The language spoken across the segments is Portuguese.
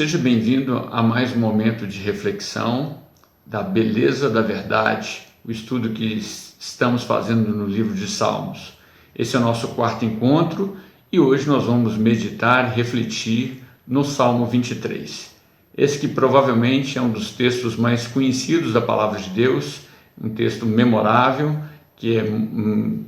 Seja bem-vindo a mais um momento de reflexão da beleza da verdade, o estudo que estamos fazendo no livro de Salmos. Esse é o nosso quarto encontro e hoje nós vamos meditar e refletir no Salmo 23. Esse que provavelmente é um dos textos mais conhecidos da Palavra de Deus, um texto memorável, que é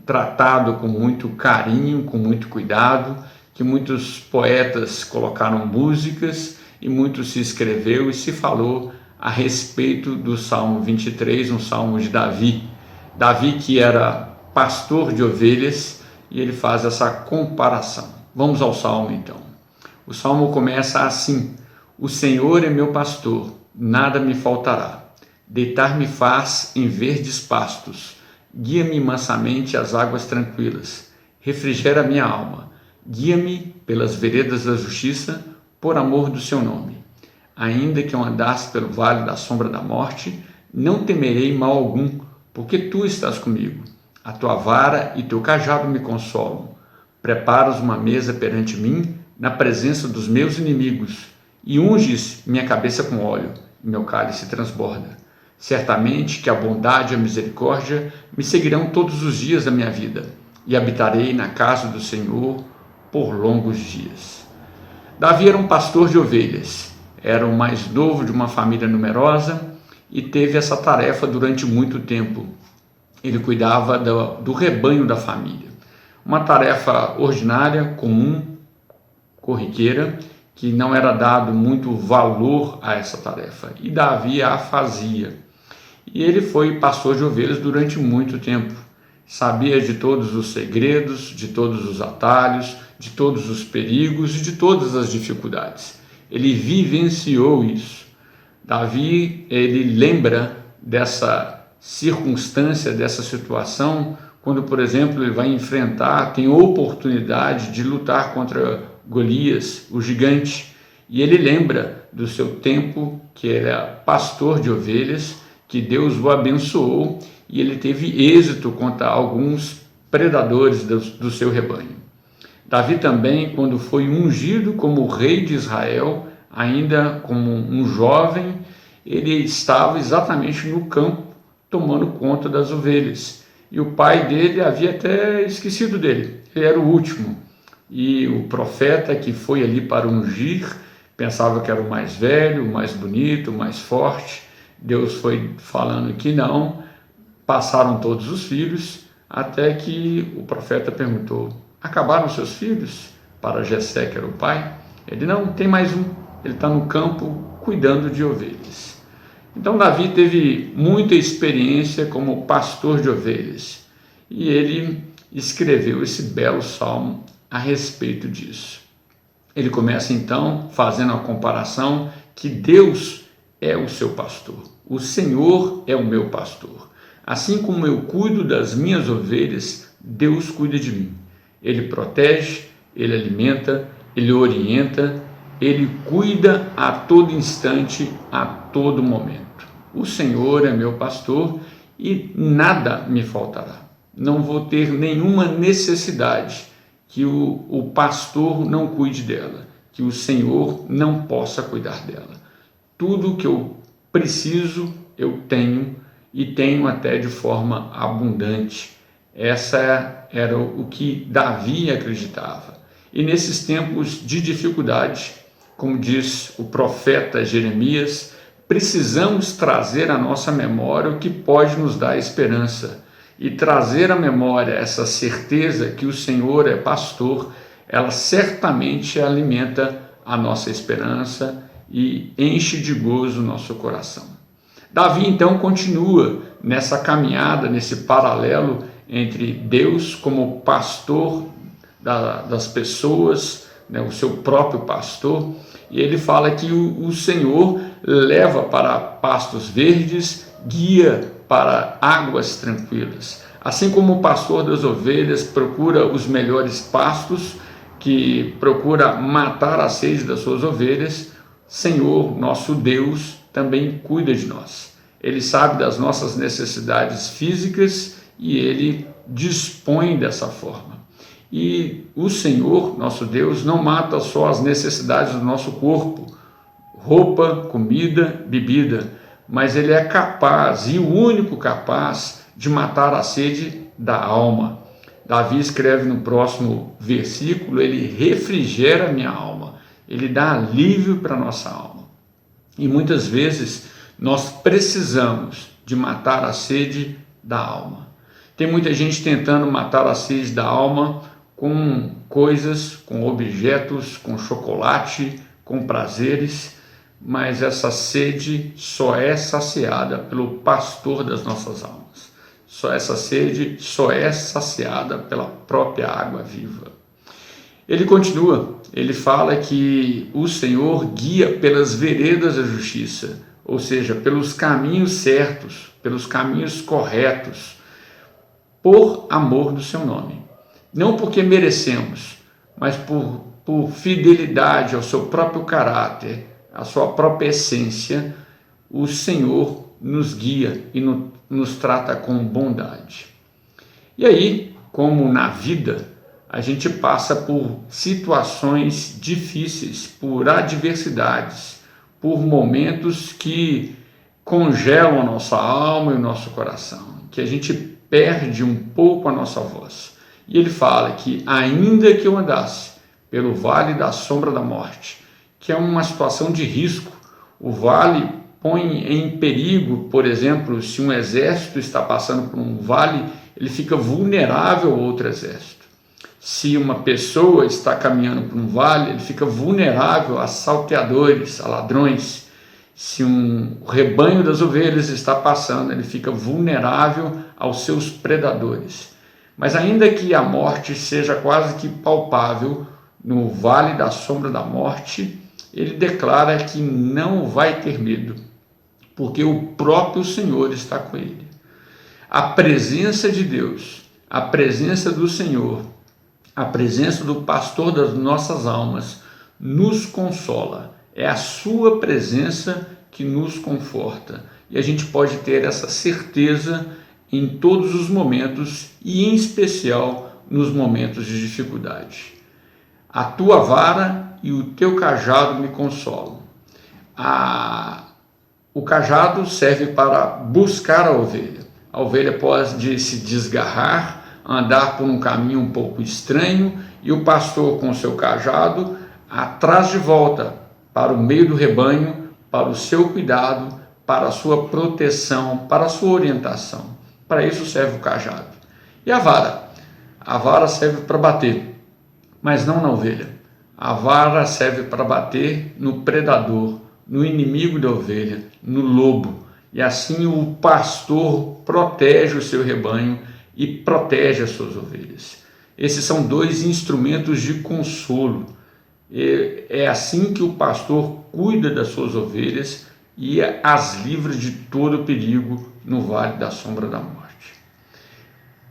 tratado com muito carinho, com muito cuidado, que muitos poetas colocaram músicas e muito se escreveu e se falou a respeito do Salmo 23, um salmo de Davi. Davi que era pastor de ovelhas e ele faz essa comparação. Vamos ao salmo então. O salmo começa assim: O Senhor é meu pastor, nada me faltará. Deitar-me faz em verdes pastos, guia-me mansamente às águas tranquilas, refrigera minha alma, guia-me pelas veredas da justiça, por amor do seu nome. Ainda que eu andasse pelo vale da sombra da morte, não temerei mal algum, porque tu estás comigo. A tua vara e teu cajado me consolam. Preparas uma mesa perante mim, na presença dos meus inimigos, e unges minha cabeça com óleo, e meu cálice transborda. Certamente que a bondade e a misericórdia me seguirão todos os dias da minha vida, e habitarei na casa do Senhor por longos dias. Davi era um pastor de ovelhas, era o mais novo de uma família numerosa e teve essa tarefa durante muito tempo. Ele cuidava do rebanho da família. Uma tarefa ordinária, comum, corriqueira, que não era dado muito valor a essa tarefa. E Davi a fazia. E ele foi pastor de ovelhas durante muito tempo. Sabia de todos os segredos, de todos os atalhos, de todos os perigos e de todas as dificuldades. Ele vivenciou isso. Davi, ele lembra dessa circunstância, dessa situação, quando, por exemplo, ele vai enfrentar, tem oportunidade de lutar contra Golias, o gigante, e ele lembra do seu tempo que era pastor de ovelhas, que Deus o abençoou e ele teve êxito contra alguns predadores do seu rebanho. Davi também, quando foi ungido como rei de Israel, ainda como um jovem, ele estava exatamente no campo, tomando conta das ovelhas. E o pai dele havia até esquecido dele, ele era o último. E o profeta que foi ali para ungir, pensava que era o mais velho, o mais bonito, o mais forte. Deus foi falando que não. Passaram todos os filhos, até que o profeta perguntou: acabaram seus filhos? Para Jessé, que era o pai. Ele: não, tem mais um, ele está no campo cuidando de ovelhas. Então Davi teve muita experiência como pastor de ovelhas e ele escreveu esse belo salmo a respeito disso. Ele começa então fazendo a comparação que Deus é o seu pastor, o Senhor é o meu pastor. Assim como eu cuido das minhas ovelhas, Deus cuida de mim. Ele protege, ele alimenta, ele orienta, ele cuida a todo instante, a todo momento. O Senhor é meu pastor e nada me faltará. Não vou ter nenhuma necessidade que o pastor não cuide dela, que o Senhor não possa cuidar dela. Tudo que eu preciso, eu tenho, e tenho até de forma abundante. Essa era o que Davi acreditava. E nesses tempos de dificuldade, como diz o profeta Jeremias, precisamos trazer à nossa memória o que pode nos dar esperança. E trazer à memória essa certeza que o Senhor é pastor, ela certamente alimenta a nossa esperança e enche de gozo o nosso coração. Davi então continua nessa caminhada, nesse paralelo entre Deus como pastor das pessoas, né, o seu próprio pastor, e ele fala que o Senhor leva para pastos verdes, guia para águas tranquilas. Assim como o pastor das ovelhas procura os melhores pastos, que procura matar a sede das suas ovelhas, Senhor, nosso Deus, também cuida de nós. Ele sabe das nossas necessidades físicas e ele dispõe dessa forma. E o Senhor, nosso Deus, não mata só as necessidades do nosso corpo, roupa, comida, bebida, mas ele é capaz, e o único capaz, de matar a sede da alma. Davi escreve no próximo versículo: ele refrigera a minha alma, ele dá alívio para a nossa alma. E muitas vezes nós precisamos de matar a sede da alma. Tem muita gente tentando matar a sede da alma com coisas, com objetos, com chocolate, com prazeres, mas essa sede só é saciada pelo pastor das nossas almas. Essa sede só é saciada pela própria água viva. Ele continua, ele fala que o Senhor guia pelas veredas da justiça, ou seja, pelos caminhos certos, pelos caminhos corretos, por amor do seu nome. Não porque merecemos, mas por fidelidade ao seu próprio caráter, à sua própria essência, o Senhor nos guia e nos trata com bondade. E aí, como na vida, a gente passa por situações difíceis, por adversidades, por momentos que congelam a nossa alma e o nosso coração, que a gente perde um pouco a nossa voz. E ele fala que ainda que eu andasse pelo vale da sombra da morte, que é uma situação de risco, o vale põe em perigo, por exemplo, se um exército está passando por um vale, ele fica vulnerável a outro exército. Se uma pessoa está caminhando por um vale, ele fica vulnerável a salteadores, a ladrões. Se um rebanho das ovelhas está passando, ele fica vulnerável aos seus predadores. Mas ainda que a morte seja quase que palpável no vale da sombra da morte, ele declara que não vai ter medo, porque o próprio Senhor está com ele. A presença de Deus, a presença do Senhor, a presença do pastor das nossas almas nos consola. É a sua presença que nos conforta. E a gente pode ter essa certeza em todos os momentos e em especial nos momentos de dificuldade. A tua vara e o teu cajado me consolam. O cajado serve para buscar a ovelha. A ovelha pode se desgarrar, andar por um caminho um pouco estranho, e o pastor com o seu cajado atrás de volta para o meio do rebanho, para o seu cuidado, para a sua proteção, para a sua orientação. Para isso serve o cajado. E a vara? A vara serve para bater, mas não na ovelha. A vara serve para bater no predador, no inimigo da ovelha, no lobo. E assim o pastor protege o seu rebanho e protege as suas ovelhas. Esses são dois instrumentos de consolo. É assim que o pastor cuida das suas ovelhas e as livra de todo perigo no vale da sombra da morte.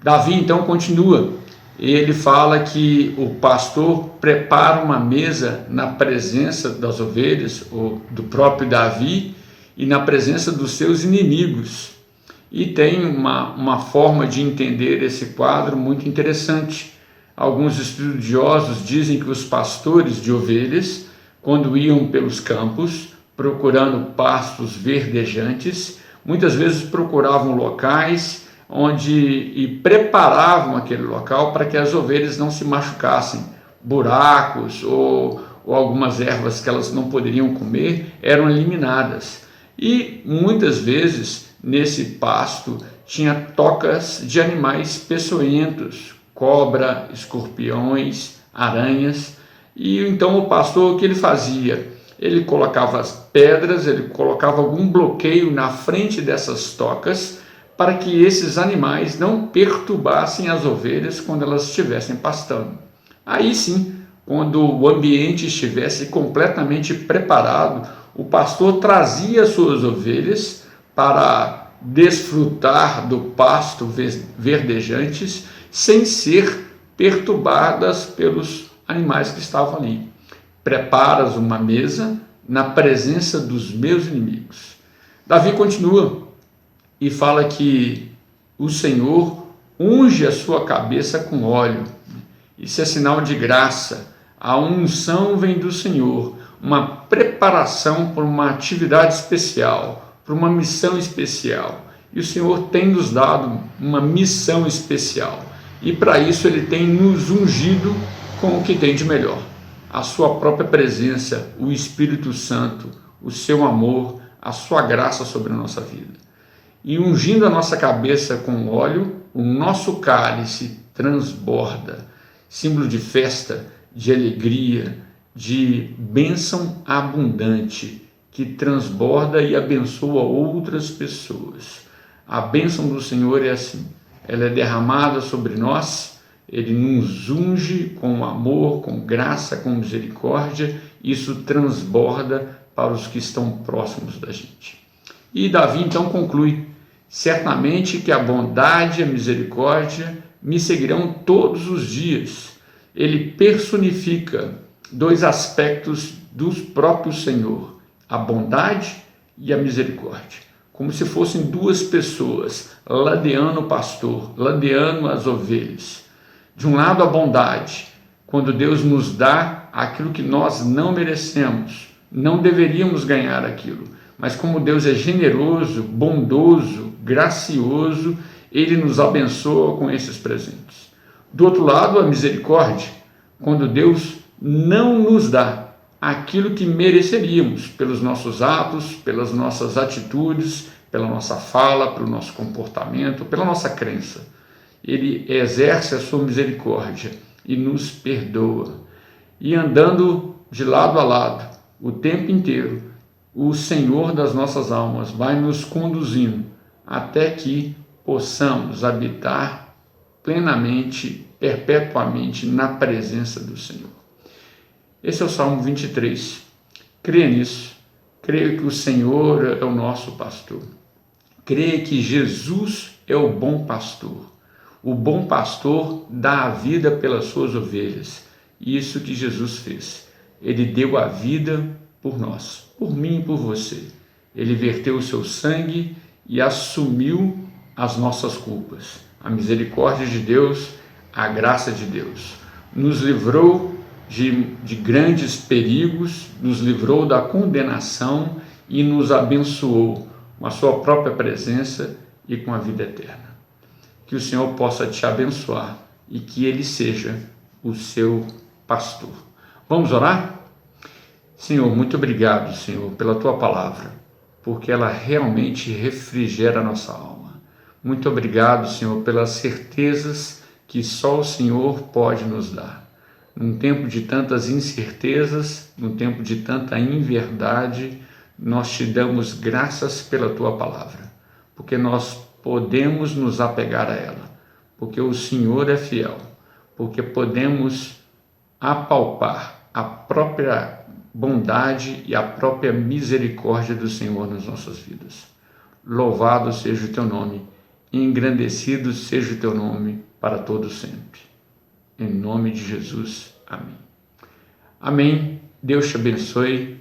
Davi então continua. Ele fala que o pastor prepara uma mesa na presença das ovelhas, ou do próprio Davi, e na presença dos seus inimigos. E tem uma forma de entender esse quadro muito interessante. Alguns estudiosos dizem que os pastores de ovelhas, quando iam pelos campos, procurando pastos verdejantes, muitas vezes procuravam locais e preparavam aquele local para que as ovelhas não se machucassem. Buracos ou algumas ervas que elas não poderiam comer eram eliminadas. E muitas vezes nesse pasto tinha tocas de animais peçonhentos, cobra, escorpiões, aranhas. E então o pastor, o que ele fazia? Ele colocava as pedras, ele colocava algum bloqueio na frente dessas tocas para que esses animais não perturbassem as ovelhas quando elas estivessem pastando. Aí sim, quando o ambiente estivesse completamente preparado, o pastor trazia as suas ovelhas para desfrutar do pasto verdejantes sem ser perturbadas pelos animais que estavam ali. Preparas uma mesa na presença dos meus inimigos. Davi continua e fala que o Senhor unge a sua cabeça com óleo. Isso é sinal de graça. A unção vem do Senhor. uma preparação para uma atividade especial, para uma missão especial. E o Senhor tem nos dado uma missão especial. E para isso Ele tem nos ungido com o que tem de melhor. A sua própria presença, o Espírito Santo, o seu amor, a sua graça sobre a nossa vida. E ungindo a nossa cabeça com óleo, o nosso cálice transborda, símbolo de festa, de alegria, de bênção abundante, que transborda e abençoa outras pessoas. A bênção do Senhor é assim, ela é derramada sobre nós, Ele nos unge com amor, com graça, com misericórdia, isso transborda para os que estão próximos da gente. E Davi então conclui: certamente que a bondade e a misericórdia me seguirão todos os dias. Ele personifica dois aspectos do próprio Senhor, a bondade e a misericórdia, como se fossem duas pessoas ladeando o pastor, ladeando as ovelhas. De um lado, a bondade, quando Deus nos dá aquilo que nós não merecemos, não deveríamos ganhar aquilo, mas como Deus é generoso, bondoso, gracioso, Ele nos abençoa com esses presentes. Do outro lado, a misericórdia, quando Deus não nos dá aquilo que mereceríamos pelos nossos atos, pelas nossas atitudes, pela nossa fala, pelo nosso comportamento, pela nossa crença. Ele exerce a sua misericórdia e nos perdoa. E andando de lado a lado, o tempo inteiro, o Senhor das nossas almas vai nos conduzindo até que possamos habitar plenamente, perpetuamente na presença do Senhor. Esse é o Salmo 23. Creia nisso. Creia que o Senhor é o nosso pastor. Creia que Jesus é o bom pastor. O bom pastor dá a vida pelas suas ovelhas. Isso que Jesus fez. Ele deu a vida por nós, por mim e por você. Ele verteu o seu sangue e assumiu as nossas culpas. A misericórdia de Deus, a graça de Deus. Nos livrou de grandes perigos, nos livrou da condenação e nos abençoou com a sua própria presença e com a vida eterna. Que o Senhor possa te abençoar e que Ele seja o seu pastor. Vamos orar? Senhor, muito obrigado, Senhor, pela Tua palavra, porque ela realmente refrigera a nossa alma. Muito obrigado, Senhor, pelas certezas que só o Senhor pode nos dar. Num tempo de tantas incertezas, num tempo de tanta inverdade, nós te damos graças pela Tua palavra, porque nós podemos nos apegar a ela, porque o Senhor é fiel, porque podemos apalpar a própria bondade e a própria misericórdia do Senhor nas nossas vidas. Louvado seja o Teu nome, engrandecido seja o Teu nome para todo sempre. Em nome de Jesus. Amém. Amém. Deus te abençoe.